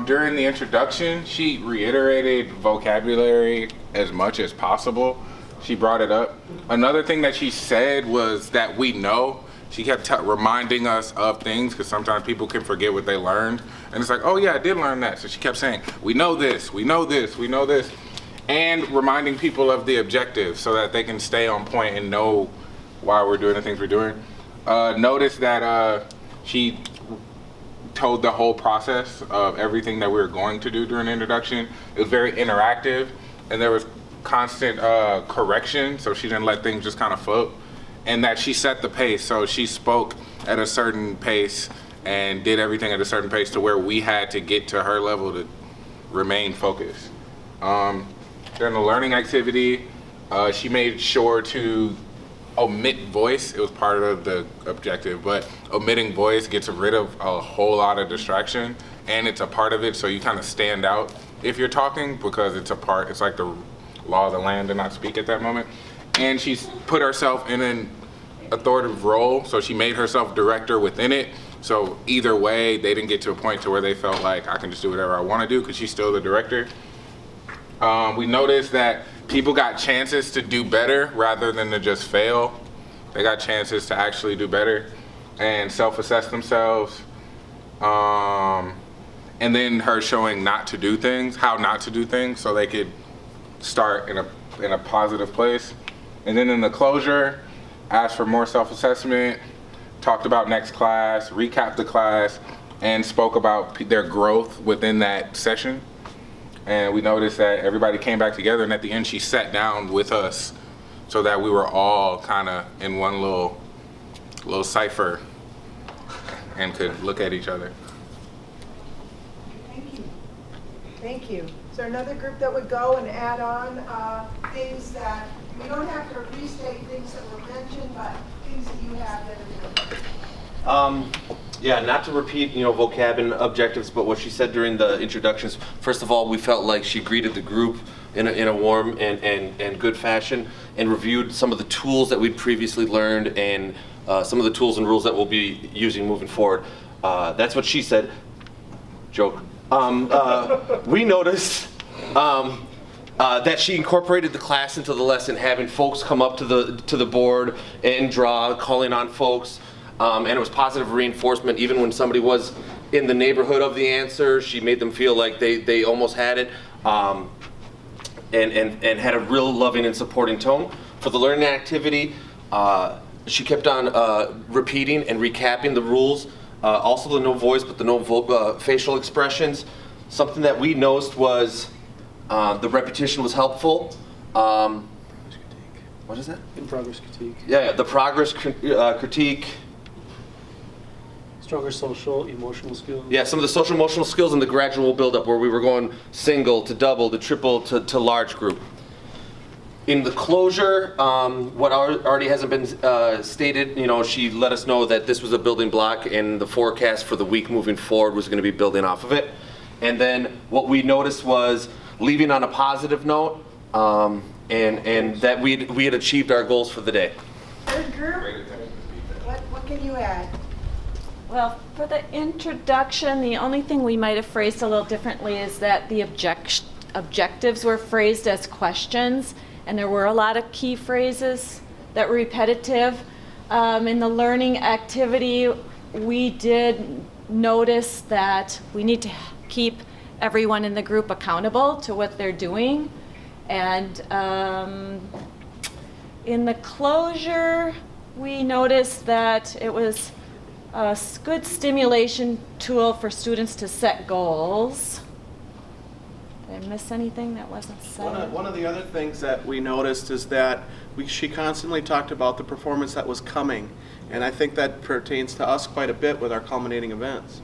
During the introduction, she reiterated vocabulary as much as possible. She brought it up. Another thing that she said was that we know. She kept reminding us of things because sometimes people can forget what they learned. And it's like, oh yeah, I did learn that. So she kept saying, we know this, we know this, we know this. And reminding people of the objective so that they can stay on point and know why we're doing the things we're doing. Notice that she told the whole process of everything that we were going to do during the introduction. It was very interactive and there was constant correction, so she didn't let things just kind of float. And that she set the pace, so she spoke at a certain pace and did everything at a certain pace to where we had to get to her level to remain focused. During the learning activity, she made sure to omit voice. It was part of the objective, but omitting voice gets rid of a whole lot of distraction, and it's a part of it, so you kind of stand out if you're talking because it's a part. It's like the law of the land to not speak at that moment. And she's put herself in an authoritative role, so she made herself director within it. So either way, they didn't get to a point to where they felt like I can just do whatever I want to do because she's still the director. We noticed that people got chances to do better rather than to just fail. They got chances to actually do better and self-assess themselves. And then her showing not to do things, how not to do things, so they could start in a positive place. And then in the closure, asked for more self-assessment, talked about next class, recapped the class, and spoke about their growth within that session. And we noticed that everybody came back together, and at the end she sat down with us so that we were all kind of in one little cipher and could look at each other. Thank you. Thank you. Is there another group that would go and add on things that, you don't have to restate things that were mentioned, but things that you have that are Yeah, not to repeat, vocab and objectives, but what she said during the introductions. First of all, we felt like she greeted the group in a warm and good fashion, and reviewed some of the tools that we'd previously learned and some of the tools and rules that we'll be using moving forward. That's what she said. Joke. We noticed that she incorporated the class into the lesson, having folks come up to the board and draw, calling on folks. And it was positive reinforcement. Even when somebody was in the neighborhood of the answer, she made them feel like they almost had it, and had a real loving and supporting tone. For the learning activity, she kept on repeating and recapping the rules. Also the no voice, but the no facial expressions. Something that we noticed was the repetition was helpful. What is that? In progress critique. Yeah, the progress critique. Stronger social, emotional skills. Yeah, some of the social emotional skills and the gradual buildup where we were going single to double to triple to large group. In the closure, what already hasn't been stated, she let us know that this was a building block and the forecast for the week moving forward was going to be building off of it. And then what we noticed was leaving on a positive note, and that we had achieved our goals for the day. Third group, what can you add? Well, for the introduction, the only thing we might have phrased a little differently is that the objectives were phrased as questions, and there were a lot of key phrases that were repetitive. In the learning activity, we did notice that we need to keep everyone in the group accountable to what they're doing. And in the closure, we noticed that it was a good stimulation tool for students to set goals. Did I miss anything that wasn't said? One of the other things that we noticed is that she constantly talked about the performance that was coming, and I think that pertains to us quite a bit with our culminating events.